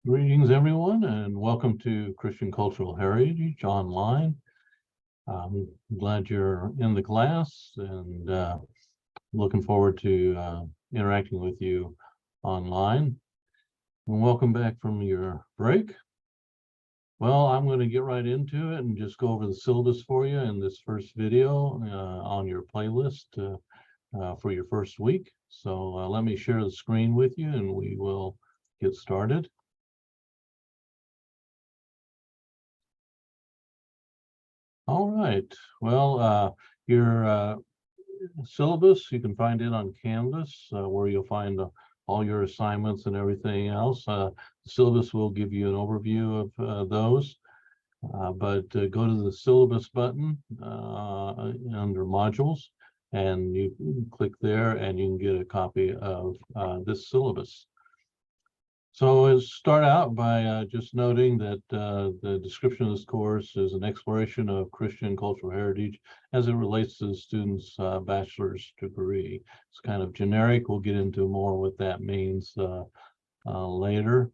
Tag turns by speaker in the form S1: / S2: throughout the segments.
S1: Greetings, everyone, and welcome to Christian Cultural Heritage Online. I'm glad you're in the class and looking forward to interacting with you online. And welcome back from your break. Well, I'm going to get right into it and just go over the syllabus for you in this first video on your playlist for your first week. So let me share the screen with you and we will get started. All right. Well, your syllabus, you can find it on Canvas, where you'll find all your assignments and everything else. The syllabus will give you an overview of those, but go to the syllabus button under modules, and you click there, and you can get a copy of this syllabus. So let's start out by just noting that the description of this course is an exploration of Christian cultural heritage as it relates to the student's bachelor's degree. It's kind of generic. We'll get into more what that means later.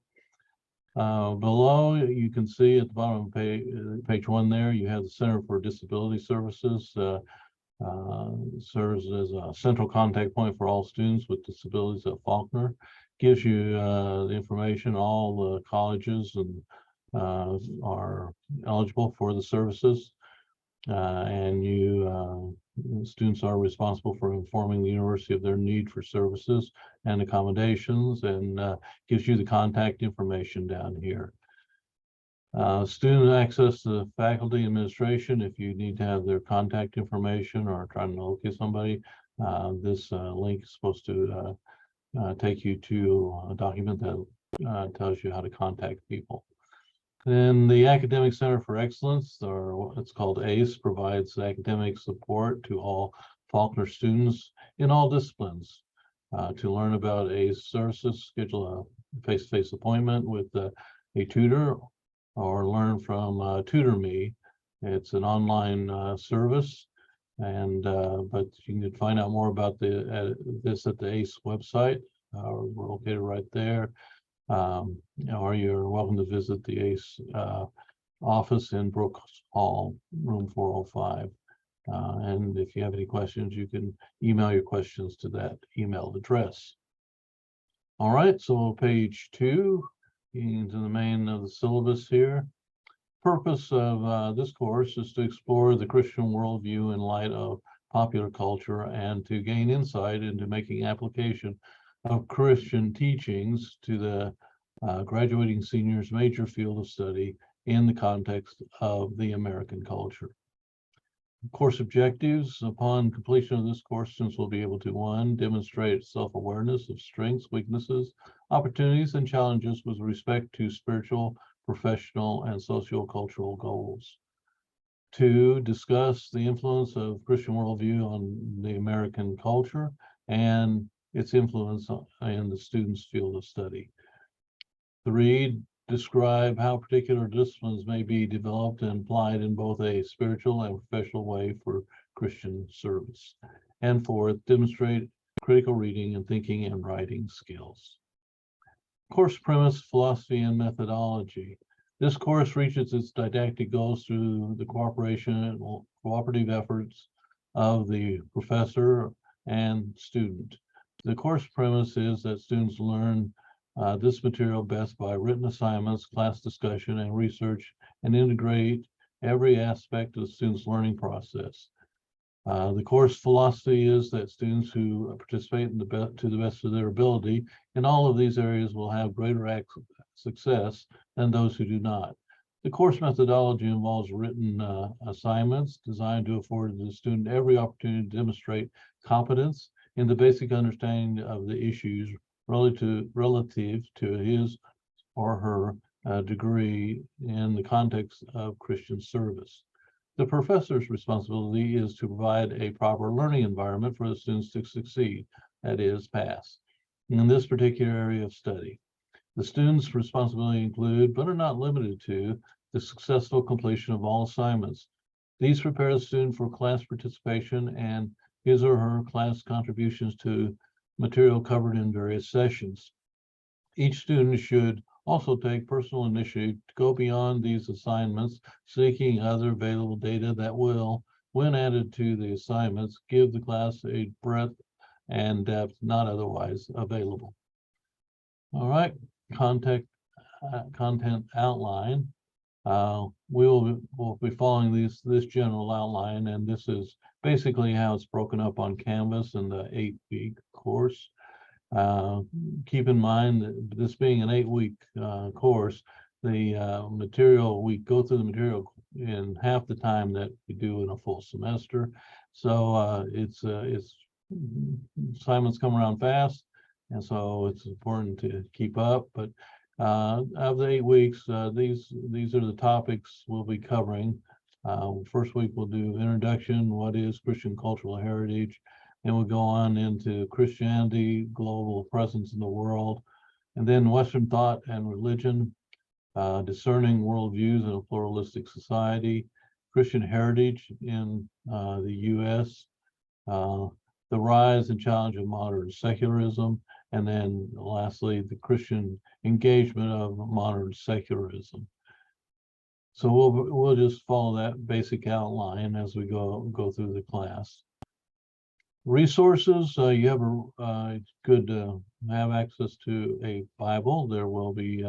S1: Below, you can see at the bottom of page 1 there, you have the Center for Disability Services. Serves as a central contact point for all students with disabilities at Faulkner. Gives you the information. All the colleges and are eligible for the services, and students are responsible for informing the university of their need for services and accommodations, and gives you the contact information down here. Student access to faculty administration, if you need to have their contact information or trying to locate somebody, this link is supposed to take you to a document that tells you how to contact people. Then the Academic Center for Excellence, or what it's called ACE, provides academic support to all Faulkner students in all disciplines. To learn about ACE services, schedule a face-to-face appointment with a tutor, or learn from TutorMe. It's an online service, and but you can find out more about this at the ACE website. We're located right there, or you're welcome to visit the ACE office in Brooks Hall, room 405. And if you have any questions, you can email your questions to that email address. All right, so page 2. Into the main of the syllabus here. Purpose of this course is to explore the Christian worldview in light of popular culture and to gain insight into making application of Christian teachings to the graduating seniors' major field of study in the context of the American culture. Course objectives: upon completion of this course, students will be able to 1, demonstrate self-awareness of strengths, weaknesses, opportunities, and challenges with respect to spiritual, professional, and socio-cultural goals. 2, discuss the influence of Christian worldview on the American culture and its influence in the student's field of study. 3, describe how particular disciplines may be developed and applied in both a spiritual and professional way for Christian service. And 4, demonstrate critical reading and thinking and writing skills. Course premise, philosophy, and methodology. This course reaches its didactic goals through the cooperation and cooperative efforts of the professor and student. The course premise is that students learn this material best by written assignments, class discussion, and research, and integrate every aspect of the student's learning process. The course philosophy is that students who participate to the best of their ability in all of these areas will have greater success than those who do not. The course methodology involves written assignments designed to afford the student every opportunity to demonstrate competence in the basic understanding of the issues relative to his or her degree in the context of Christian service. The professor's responsibility is to provide a proper learning environment for the students to succeed, that is, pass, in this particular area of study. The students' responsibility include, but are not limited to, the successful completion of all assignments. These prepare the student for class participation and his or her class contributions to material covered in various sessions. Each student should Also take personal initiative to go beyond these assignments, seeking other available data that will, when added to the assignments, give the class a breadth and depth not otherwise available. All right, content outline. We'll be following this general outline, and this is basically how it's broken up on Canvas in the 8-week course. Keep in mind that this being an 8-week course, the material, we go through the material in half the time that we do in a full semester. So it's assignments come around fast, and so it's important to keep up. But of the 8 weeks, these are the topics we'll be covering. First week we'll do introduction, what is Christian cultural heritage, and we'll go on into Christianity, global presence in the world, and then Western thought and religion, discerning worldviews in a pluralistic society, Christian heritage in the U.S., the rise and challenge of modern secularism, and then lastly, the Christian engagement of modern secularism. So we'll just follow that basic outline as we go through the class. Resources, you have it's good to have access to a Bible. There will be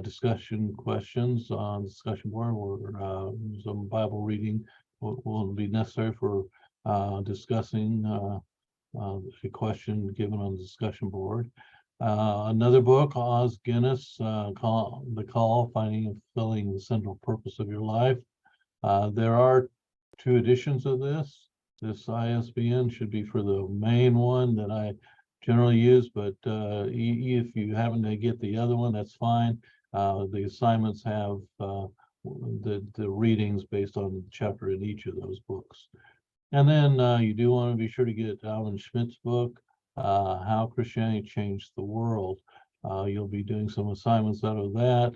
S1: discussion questions on the discussion board, where some Bible reading will be necessary for discussing a question given on the discussion board. Another book, Os Guinness, The Call, Finding and Fulfilling the Central Purpose of Your Life. There are 2 editions of this. This ISBN should be for the main one that I generally use, but if you happen to get the other one, that's fine. The assignments have the readings based on the chapter in each of those books. And then you do want to be sure to get Alan Schmidt's book, How Christianity Changed the World. You'll be doing some assignments out of that,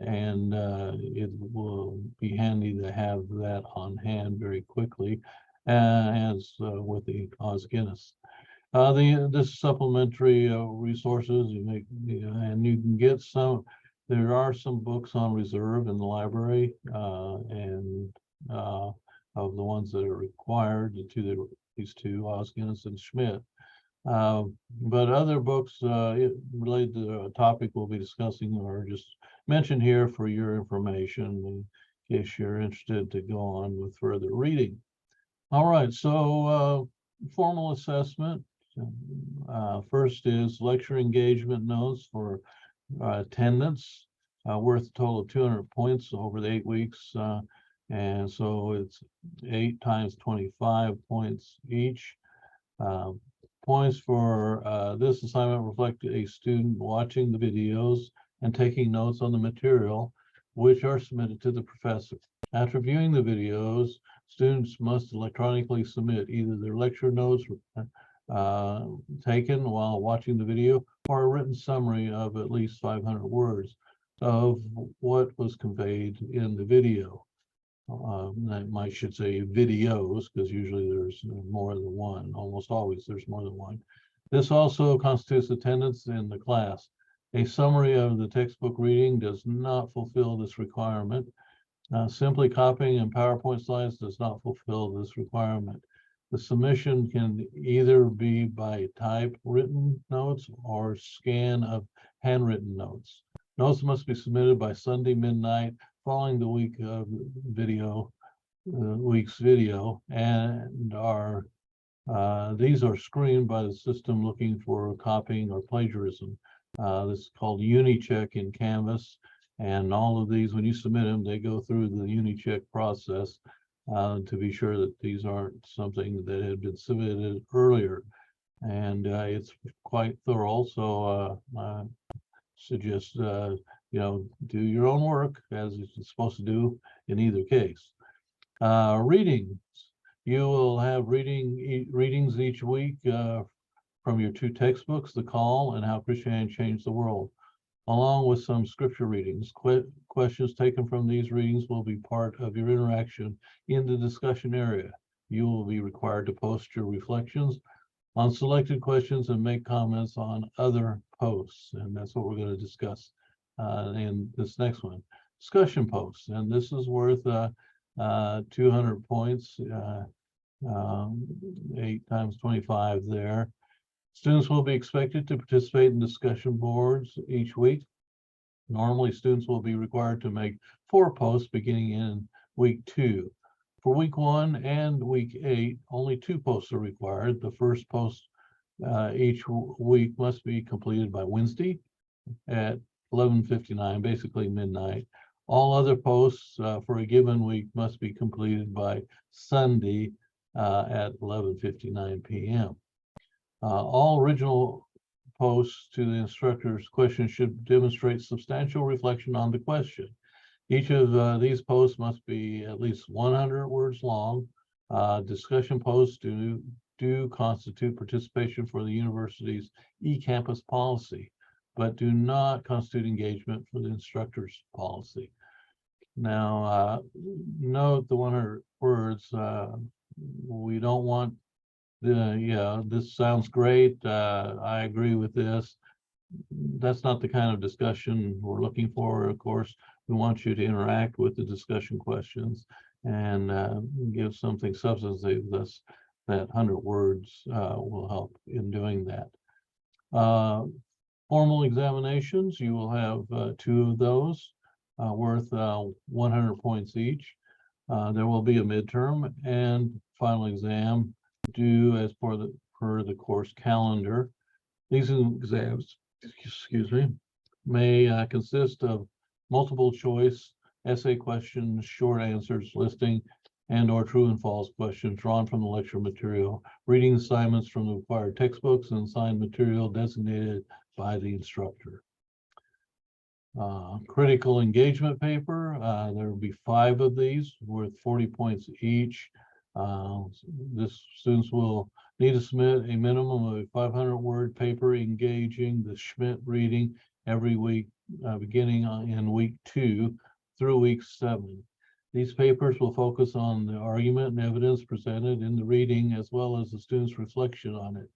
S1: and it will be handy to have that on hand very quickly, as with the Os Guinness. This supplementary resources and you can get some. There are some books on reserve in the library, and of the ones that are required these 2, Os Guinness and Schmidt. But other books related to the topic we'll be discussing are just mentioned here for your information in case you're interested to go on with further reading. All right, so formal assessment. First is lecture engagement notes for attendance, worth a total of 200 points over the 8 weeks. And so it's 8 times 25 points each. Points for this assignment reflect a student watching the videos and taking notes on the material, which are submitted to the professor. After viewing the videos, students must electronically submit either their lecture notes taken while watching the video or a written summary of at least 500 words of what was conveyed in the video. I should say videos, because usually there's more than one. Almost always there's more than one. This also constitutes attendance in the class. A summary of the textbook reading does not fulfill this requirement. Simply copying in PowerPoint slides does not fulfill this requirement. The submission can either be by typewritten notes or scan of handwritten notes. Notes must be submitted by Sunday midnight following the week's video, and these are screened by the system looking for copying or plagiarism. This is called UniCheck in Canvas, and all of these, when you submit them, they go through the UniCheck process to be sure that these aren't something that had been submitted earlier. And it's quite thorough, so I suggest do your own work as it's supposed to do in either case. Readings. You will have readings each week from your 2 textbooks, The Call and How Christianity Changed the World, along with some scripture readings. Questions taken from these readings will be part of your interaction in the discussion area. You will be required to post your reflections on selected questions and make comments on other posts, and that's what we're going to discuss And this next one, discussion posts, and this is worth 200 points, 8 times 25 there. Students will be expected to participate in discussion boards each week. Normally, students will be required to make 4 posts beginning in week 2. For week 1 and week 8, only 2 posts are required. The first post each week must be completed by Wednesday at 11:59, basically midnight. All other posts for a given week must be completed by Sunday at 11:59 p.m. All original posts to the instructor's question should demonstrate substantial reflection on the question. Each of these posts must be at least 100 words long. Discussion posts do constitute participation for the university's e-campus policy, but do not constitute engagement for the instructor's policy. Now, note the 100 words. We don't want this sounds great. I agree with this. That's not the kind of discussion we're looking for. Of course, we want you to interact with the discussion questions and give something substantive. Thus, that 100 words will help in doing that. Formal examinations, you will have 2 of those worth 100 points each. There will be a midterm and final exam due as per the course calendar. These exams, excuse me, may consist of multiple choice essay questions, short answers, listing, and or true and false questions drawn from the lecture material, reading assignments from the required textbooks, and assigned material designated by the instructor. Critical engagement paper, there will be 5 of these worth 40 points each. This students will need to submit a minimum of a 500-word paper engaging the Schmidt reading every week, beginning in week 2 through week 7. These papers will focus on the argument and evidence presented in the reading, as well as the student's reflection on it.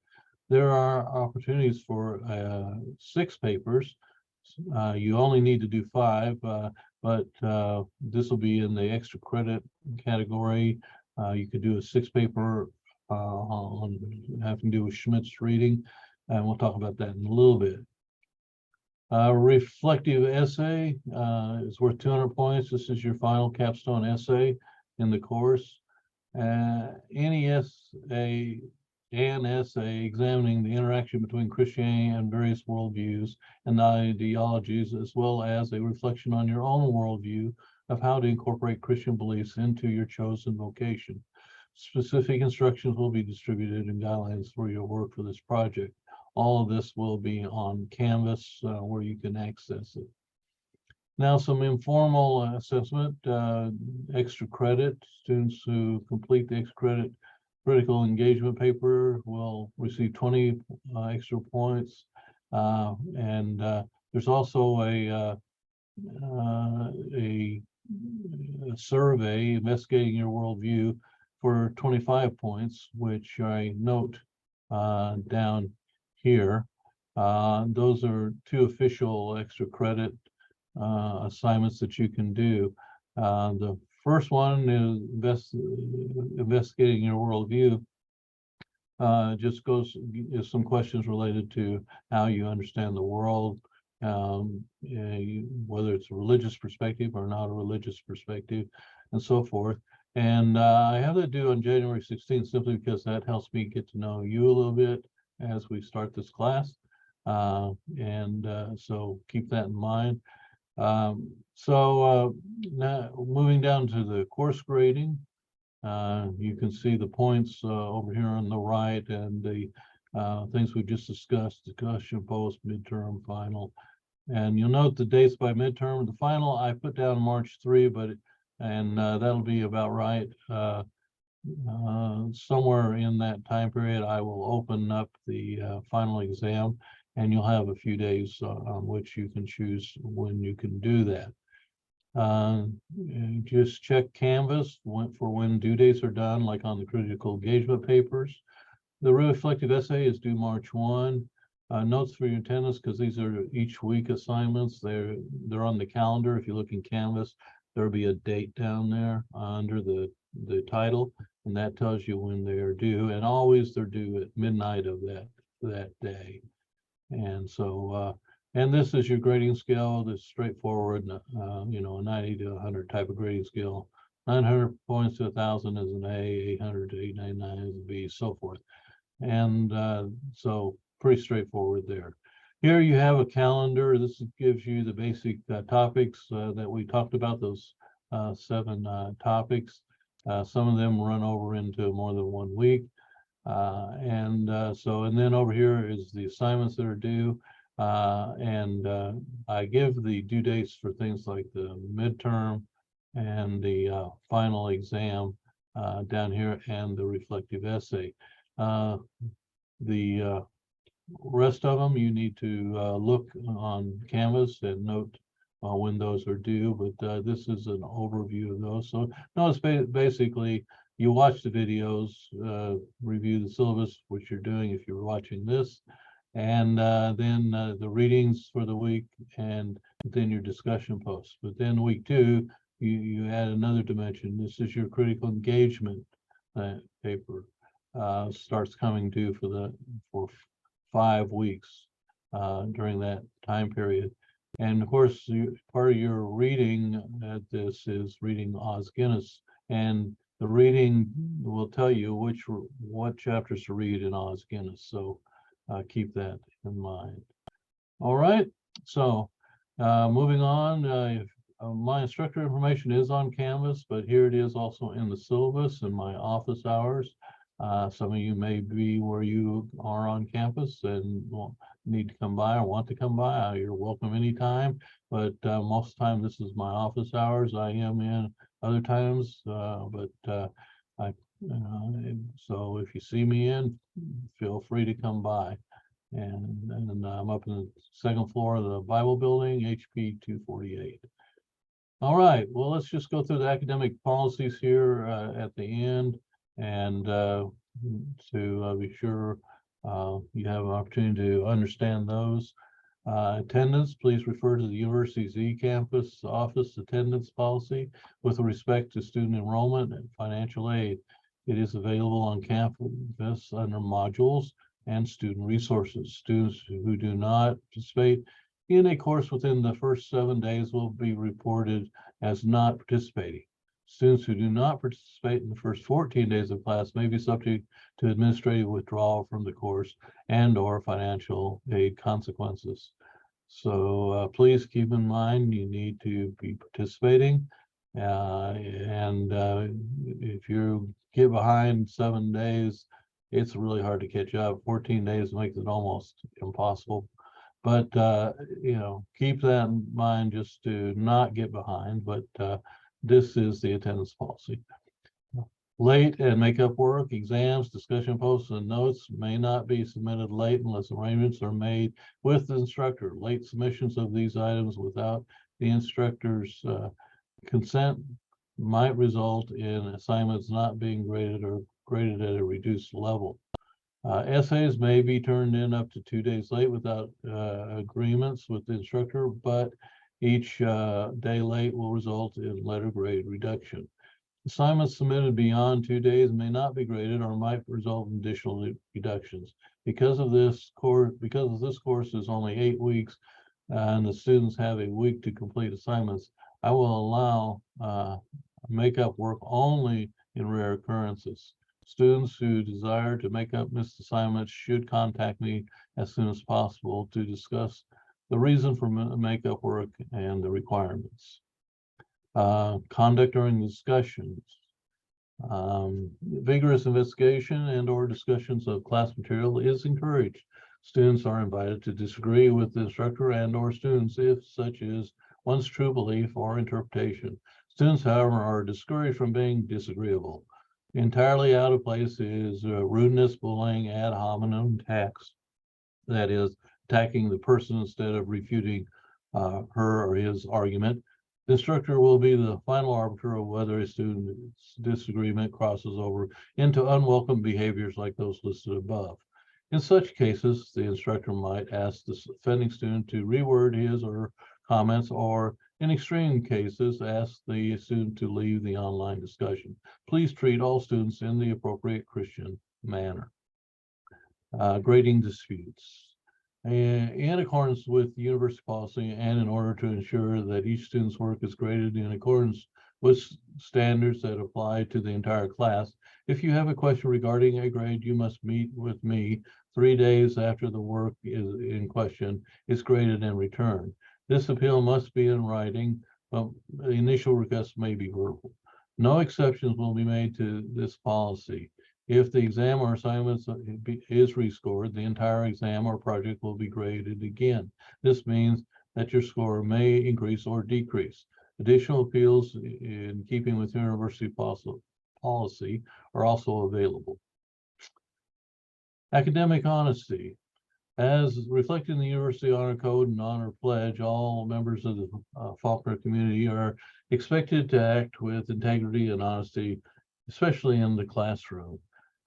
S1: There are opportunities for 6 papers. You only need to do 5, but this will be in the extra credit category. You could do a 6-paper on having to do with Schmidt's reading, and we'll talk about that in a little bit. Reflective essay is worth 200 points. This is your final capstone essay in the course. Any essay examining the interaction between Christianity and various worldviews and ideologies, as well as a reflection on your own worldview of how to incorporate Christian beliefs into your chosen vocation. Specific instructions will be distributed and guidelines for your work for this project. All of this will be on Canvas where you can access it. Now, some informal assessment, extra credit. Students who complete the extra credit critical engagement paper will receive 20 extra points. And there's also a survey investigating your worldview for 25 points, which I note down here. Those are 2 official extra credit assignments that you can do. The first one is investigating your worldview. Just is some questions related to how you understand the world, whether it's a religious perspective or not a religious perspective, and so forth. And I have that due on January 16th simply because that helps me get to know you a little bit as we start this class. So keep that in mind. Now moving down to the course grading, you can see the points over here on the right and the things we just discussed: discussion, post, midterm, final. And you'll note the dates by midterm. The final I put down March 3, that'll be about right. Somewhere in that time period, I will open up the final exam, and you'll have a few days on which you can choose when you can do that. Just check Canvas for when due dates are done, like on the critical engagement papers. The reflective essay is due March 1. Notes for your attendance, because these are each week assignments. They're on the calendar. If you look in Canvas, there'll be a date down there under the title, and that tells you when they are due. And always they're due at midnight of that day. And so, and this is your grading scale. This straightforward, you know, a 90 to 100 type of grading scale. 900 points to 1,000 is an A, 800 to 899 is a B, so forth. And so pretty straightforward there. Here you have a calendar. This gives you the basic topics that we talked about, those 7 topics. Some of them run over into more than 1 week. And then over here is the assignments that are due. I give the due dates for things like the midterm and the final exam down here, and the reflective essay. The rest of them you need to look on Canvas and note when those are due, but this is an overview of those. So no, it's basically you watch the videos, review the syllabus, which you're doing if you're watching this, and then the readings for the week, and then your discussion posts. But then week 2, you add another dimension. This is your critical engagement paper. Starts coming due for 5 weeks during that time period. And of course, part of your reading at this is reading Os Guinness, and the reading will tell you what chapters to read in Os Guinness. So keep that in mind. All right, so moving on. My instructor information is on Canvas, but here it is also in the syllabus in my office hours. Some of you may be where you are on campus and need to come by or want to come by. You're welcome anytime, but most of the time this is my office hours. I am in other times, so if you see me in, feel free to come by. And I'm up in the 2nd floor of the Bible building, HP 248. All right, well, let's just go through the academic policies here at the end, and to be sure you have an opportunity to understand those. Attendance, please refer to the university's eCampus office attendance policy with respect to student enrollment and financial aid. It is available on campus under modules and student resources. Students who do not participate in a course within the first 7 days will be reported as not participating. Students who do not participate in the first 14 days of class may be subject to administrative withdrawal from the course and/or financial aid consequences. So please keep in mind you need to be participating. If you get behind 7 days, it's really hard to catch up. 14 days makes it almost impossible. But keep that in mind just to not get behind. But this is the attendance policy. Late and makeup work, exams, discussion posts, and notes may not be submitted late unless arrangements are made with the instructor. Late submissions of these items without the instructor's consent might result in assignments not being graded or graded at a reduced level. Essays may be turned in up to 2 days late without agreements with the instructor, but each day late will result in letter grade reduction. Assignments submitted beyond 2 days may not be graded or might result in additional reductions. Because this course is only 8 weeks and the students have a week to complete assignments, I will allow makeup work only in rare occurrences. Students who desire to make up missed assignments should contact me as soon as possible to discuss the reason for makeup work and the requirements. Conduct during discussions. Vigorous investigation and/or discussions of class material is encouraged. Students are invited to disagree with the instructor and/or students if such is one's true belief or interpretation. Students, however, are discouraged from being disagreeable. Entirely out of place is rudeness, bullying, ad hominem attacks. That is, attacking the person instead of refuting her or his argument. The instructor will be the final arbiter of whether a student's disagreement crosses over into unwelcome behaviors like those listed above. In such cases, the instructor might ask the offending student to reword his or comments, or in extreme cases, ask the student to leave the online discussion. Please treat all students in the appropriate Christian manner. Grading disputes. In accordance with university policy and in order to ensure that each student's work is graded in accordance with standards that apply to the entire class, if you have a question regarding a grade, you must meet with me 3 days after the work is in question is graded and returned. This appeal must be in writing, but the initial request may be verbal. No exceptions will be made to this policy. If the exam or assignments is rescored, the entire exam or project will be graded again. This means that your score may increase or decrease. Additional appeals in keeping with university policy are also available. Academic honesty. As reflected in the University Honor Code and Honor Pledge, all members of the Faulkner community are expected to act with integrity and honesty, especially in the classroom.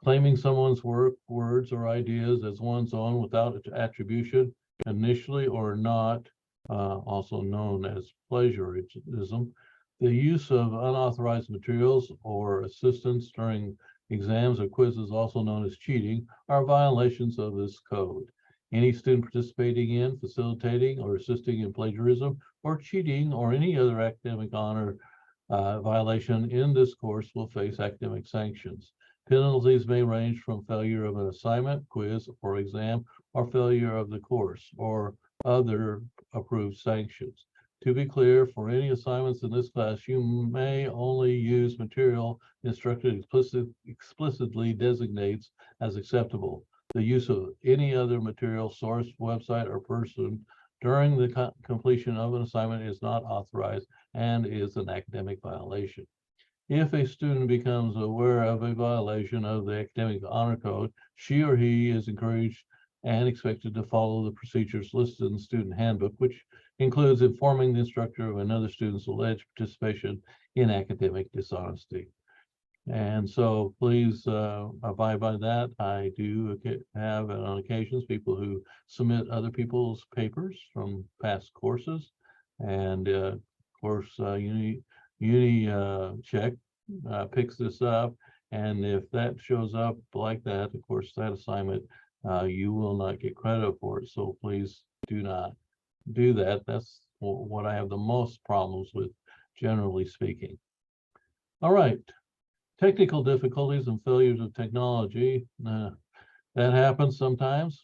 S1: Claiming someone's work, words, or ideas as one's own without attribution, initially or not, also known as plagiarism, the use of unauthorized materials or assistance during exams or quizzes, also known as cheating, are violations of this code. Any student participating in, facilitating, or assisting in plagiarism or cheating or any other academic honor violation in this course will face academic sanctions. Penalties may range from failure of an assignment, quiz, or exam, or failure of the course, or other approved sanctions. To be clear, for any assignments in this class, you may only use material the instructor explicitly designates as acceptable. The use of any other material, source, website, or person during the completion of an assignment is not authorized and is an academic violation. If a student becomes aware of a violation of the academic honor code, she or he is encouraged and expected to follow the procedures listed in the student handbook, which includes informing the instructor of another student's alleged participation in academic dishonesty. And so please abide by that. I do have on occasions people who submit other people's papers from past courses, and of course Uni check picks this up, and if that shows up like that, of course, that assignment, you will not get credit for it. So please do not do that. That's what I have the most problems with, generally speaking. All right, technical difficulties and failures of technology. That happens sometimes.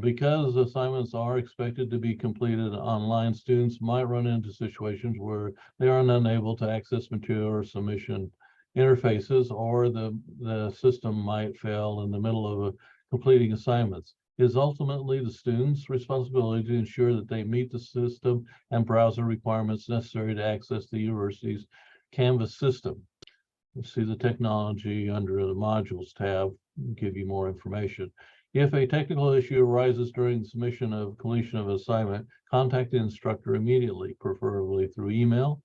S1: Because assignments are expected to be completed online, students might run into situations where they are unable to access material or submission interfaces, or the system might fail in the middle of completing assignments. It is ultimately the student's responsibility to ensure that they meet the system and browser requirements necessary to access the university's Canvas system. You see the technology under the modules tab, give you more information. If a technical issue arises during the submission of completion of assignment, contact the instructor immediately, preferably through email,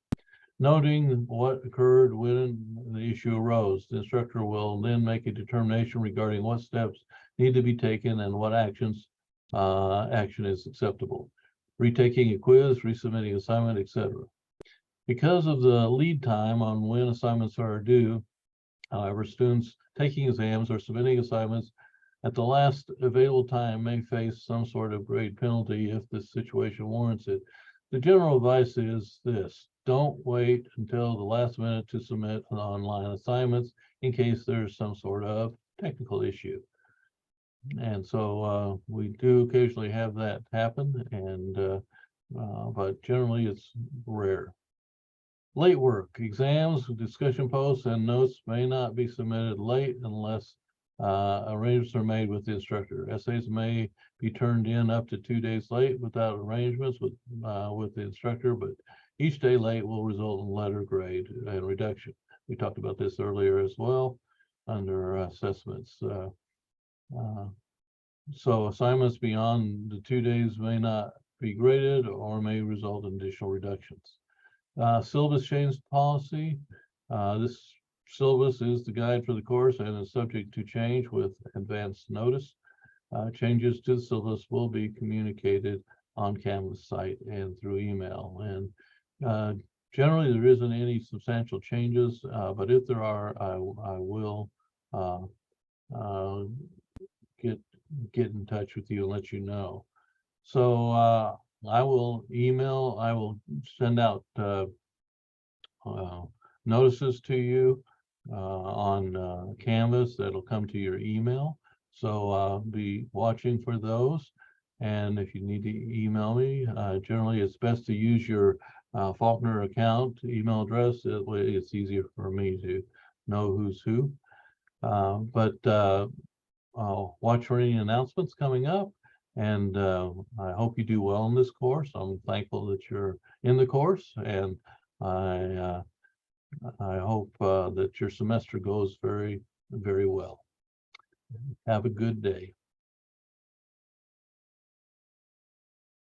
S1: noting what occurred when the issue arose. The instructor will then make a determination regarding what steps need to be taken and what action is acceptable. Retaking a quiz, resubmitting assignment, etc. Because of the lead time on when assignments are due, however, students taking exams or submitting assignments at the last available time may face some sort of grade penalty if the situation warrants it. The general advice is this: don't wait until the last minute to submit an online assignments in case there's some sort of technical issue. And so we do occasionally have that happen, and but generally it's rare. Late work, exams, discussion posts, and notes may not be submitted late unless arrangements are made with the instructor. Essays may be turned in up to 2 days late without arrangements with the instructor, but each day late will result in letter grade and reduction. We talked about this earlier as well under assessments. So assignments beyond the 2 days may not be graded or may result in additional reductions. Syllabus change policy. This syllabus is the guide for the course and is subject to change with advance notice. changes to the syllabus will be communicated on Canvas site and through email. And generally, there isn't any substantial changes, but if there are, I will get in touch with you and let you know. So I will send out notices to you on Canvas that'll come to your email. So be watching for those. And if you need to email me, generally it's best to use your Faulkner account email address. That way it's easier for me to know who's who. But I'll watch for any announcements coming up. And I hope you do well in this course. I'm thankful that you're in the course, and I hope that your semester goes very, very well. Have a good day.